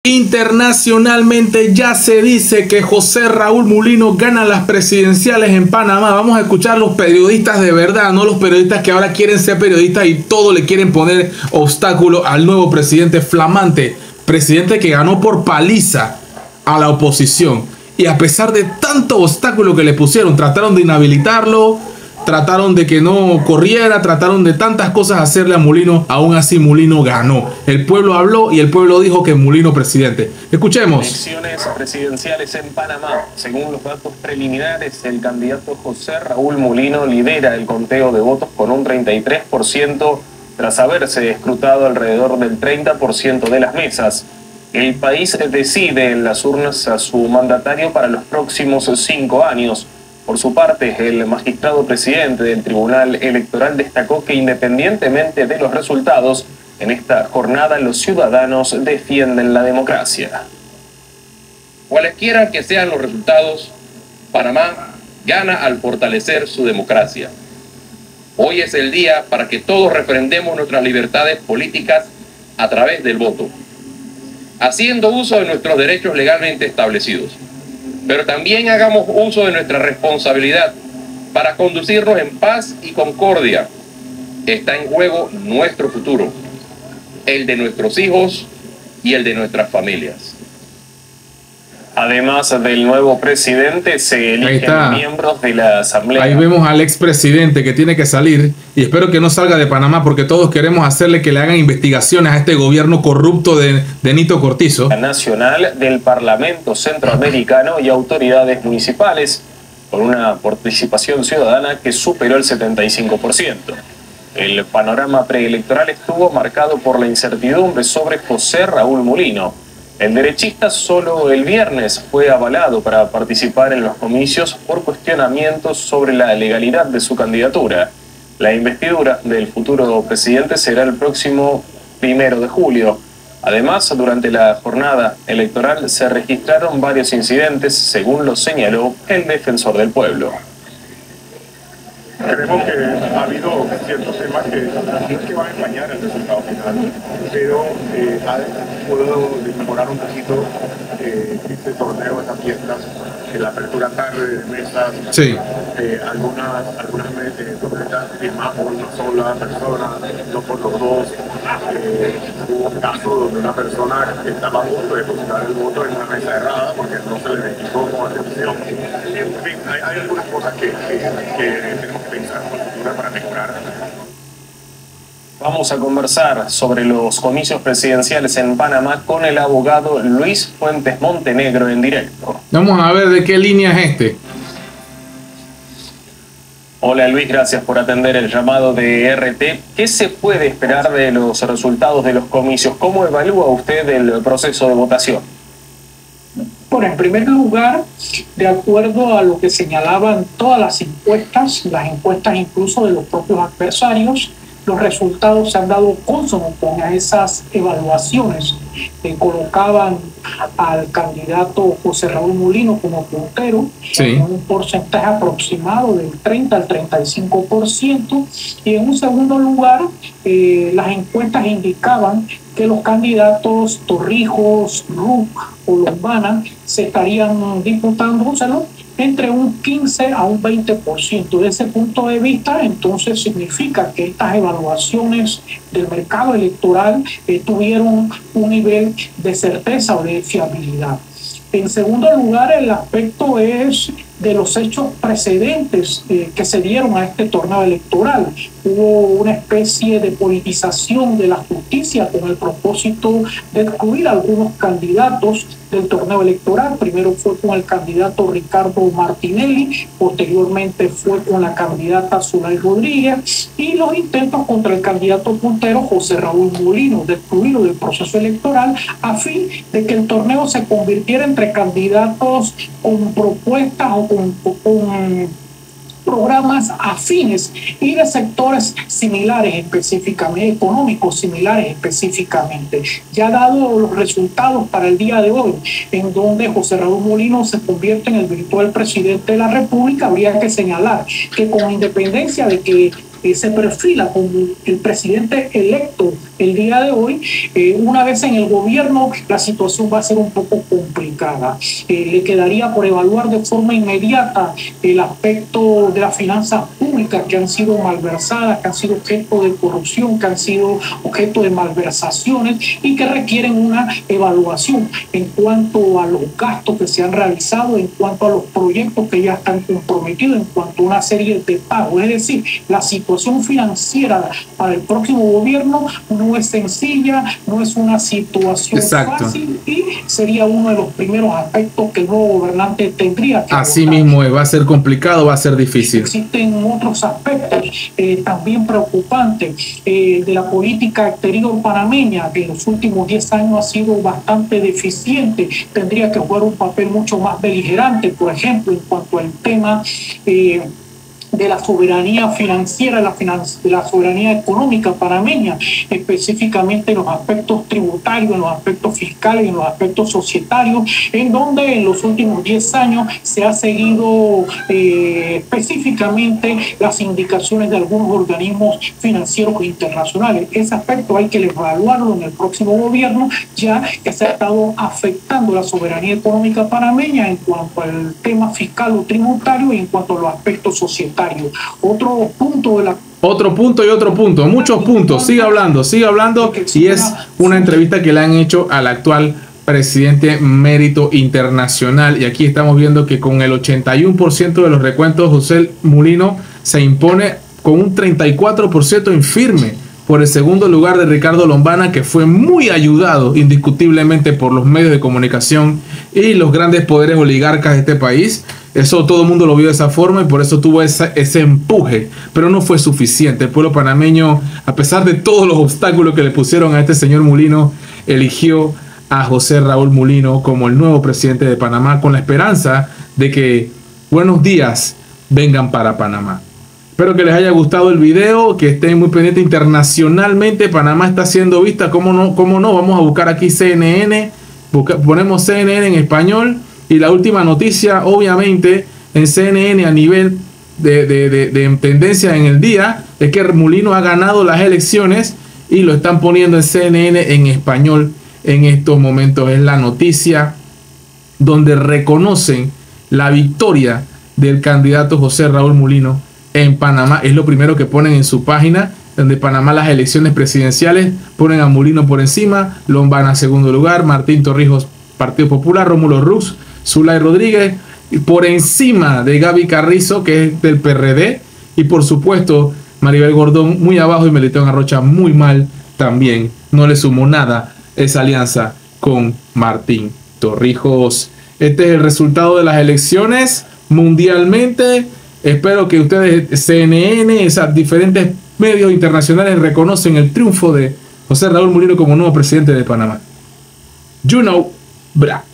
Internacionalmente ya se dice que José Raúl Mulino gana las presidenciales en Panamá. Vamos a escuchar los periodistas de verdad, no los periodistas que ahora quieren ser periodistas y todo le quieren poner obstáculo al nuevo presidente flamante, presidente que ganó por paliza a la oposición. Y a pesar de tanto obstáculo que le pusieron, trataron de inhabilitarlo, trataron de que no corriera, trataron de tantas cosas hacerle a Mulino. Aún así Mulino ganó. El pueblo habló y el pueblo dijo que Mulino presidente. Escuchemos. Elecciones presidenciales en Panamá. Según los datos preliminares, el candidato José Raúl Mulino lidera el conteo de votos con un 33% tras haberse escrutado alrededor del 30% de las mesas. El país decide en las urnas a su mandatario para los próximos 5 años. Por su parte, el magistrado presidente del Tribunal Electoral destacó que independientemente de los resultados, en esta jornada los ciudadanos defienden la democracia. Cualesquiera que sean los resultados, Panamá gana al fortalecer su democracia. Hoy es el día para que todos refrendemos nuestras libertades políticas a través del voto, haciendo uso de nuestros derechos legalmente establecidos. Pero también hagamos uso de nuestra responsabilidad para conducirnos en paz y concordia. Está en juego nuestro futuro, el de nuestros hijos y el de nuestras familias. Además del nuevo presidente, se eligen miembros de la Asamblea. Ahí vemos al expresidente que tiene que salir, y espero que no salga de Panamá porque todos queremos hacerle que le hagan investigaciones a este gobierno corrupto de Nito Cortizo. Nacional del Parlamento Centroamericano y autoridades municipales, con una participación ciudadana que superó el 75%. El panorama preelectoral estuvo marcado por la incertidumbre sobre José Raúl Mulino. El derechista solo el viernes fue avalado para participar en los comicios por cuestionamientos sobre la legalidad de su candidatura. La investidura del futuro presidente será el próximo 1 de julio. Además, durante la jornada electoral se registraron varios incidentes, según lo señaló el defensor del pueblo. Creemos que ha habido ciertos temas que no es que van a empañar el resultado final, pero puedo mejorar un poquito este torneo, estas fiestas, la apertura tarde de mesas, sí. algunas mesas firmadas por una sola persona, no por los dos. Hubo un caso donde una persona estaba a punto de depositar el voto en una mesa errada porque no se le verificó como atención. En fin, hay algunas cosas que tenemos que pensar para mejorar. Vamos a conversar sobre los comicios presidenciales en Panamá con el abogado Luis Fuentes Montenegro en directo. Vamos a ver de qué línea es este. Hola Luis, gracias por atender el llamado de RT. ¿Qué se puede esperar de los resultados de los comicios? ¿Cómo evalúa usted el proceso de votación? Bueno, en primer lugar, de acuerdo a lo que señalaban todas las encuestas incluso de los propios adversarios, los resultados se han dado consonos con esas evaluaciones que colocaban al candidato José Raúl Mulino como puntero, sí, con un porcentaje aproximado del 30 al 35%, y en un segundo lugar las encuestas indicaban que los candidatos Torrijos, Ruc o Lombana se estarían disputándoselo entre un 15 a un 20%. De ese punto de vista, entonces significa que estas evaluaciones del mercado electoral tuvieron un nivel de certeza o de fiabilidad. En segundo lugar, el aspecto es de los hechos precedentes que se dieron a este torneo electoral. Hubo una especie de politización de la justicia con el propósito de excluir a algunos candidatos del torneo electoral. Primero fue con el candidato Ricardo Martinelli, posteriormente fue con la candidata Zulay Rodríguez, y los intentos contra el candidato puntero José Raúl Mulino de excluirlo del proceso electoral a fin de que el torneo se convirtiera entre candidatos con propuestas o con programas afines y de sectores similares específicamente, económicos similares específicamente. Ya dado los resultados para el día de hoy, en donde José Raúl Mulino se convierte en el virtual presidente de la República, habría que señalar que con independencia de que se perfila como el presidente electo el día de hoy. Una vez en el gobierno, la situación va a ser un poco complicada. Le quedaría por evaluar de forma inmediata el aspecto de las finanzas públicas que han sido malversadas, que han sido objeto de corrupción, que han sido objeto de malversaciones y que requieren una evaluación en cuanto a los gastos que se han realizado, en cuanto a los proyectos que ya están comprometidos, en cuanto a una serie de pagos. Es decir, la situación financiera para el próximo gobierno no es sencilla, no es una situación fácil y sería uno de los primeros aspectos que el nuevo gobernante tendría que Así abordar. mismo va a ser complicado, va a ser difícil. Existen otros aspectos también preocupantes de la política exterior panameña, que en los últimos 10 años ha sido bastante deficiente. Tendría que jugar un papel mucho más beligerante, por ejemplo, en cuanto al tema de la soberanía financiera, de la soberanía económica panameña, específicamente en los aspectos tributarios, en los aspectos fiscales, en los aspectos societarios, en donde en los últimos 10 años se ha seguido específicamente las indicaciones de algunos organismos financieros internacionales. Ese aspecto hay que evaluarlo en el próximo gobierno, ya que se ha estado afectando la soberanía económica panameña en cuanto al tema fiscal o tributario y en cuanto a los aspectos societarios. Otro punto de la... Otro punto, muchos puntos. Sigue hablando. Y es una entrevista que le han hecho al actual presidente Mérito Internacional. Y aquí estamos viendo que con el 81% de los recuentos, José Mulino se impone con un 34% en firme por el segundo lugar de Ricardo Lombana, que fue muy ayudado indiscutiblemente por los medios de comunicación y los grandes poderes oligarcas de este país. Eso todo el mundo lo vio de esa forma y por eso tuvo ese empuje, pero no fue suficiente. El pueblo panameño, a pesar de todos los obstáculos que le pusieron a este señor Mulino, eligió a José Raúl Mulino como el nuevo presidente de Panamá, con la esperanza de que buenos días vengan para Panamá. Espero que les haya gustado el video, que estén muy pendientes. Internacionalmente Panamá está siendo vista, ¿cómo no? Vamos a buscar aquí CNN, ponemos CNN en español. Y la última noticia, obviamente, en CNN a nivel de tendencia en el día, es que Mulino ha ganado las elecciones y lo están poniendo en CNN en español en estos momentos. Es la noticia donde reconocen la victoria del candidato José Raúl Mulino en Panamá. Es lo primero que ponen en su página, donde Panamá las elecciones presidenciales ponen a Mulino por encima, Lombana segundo lugar, Martín Torrijos Partido Popular, Rómulo Rux, Zulay Rodríguez por encima de Gaby Carrizo, que es del PRD, y por supuesto Maribel Gordón muy abajo y Melitón Arrocha muy mal también. No le sumó nada esa alianza con Martín Torrijos. Este es el resultado de las elecciones mundialmente. Espero que ustedes, CNN, esas diferentes medios internacionales, reconocen el triunfo de José Raúl Mulino como nuevo presidente de Panamá. You know, bra.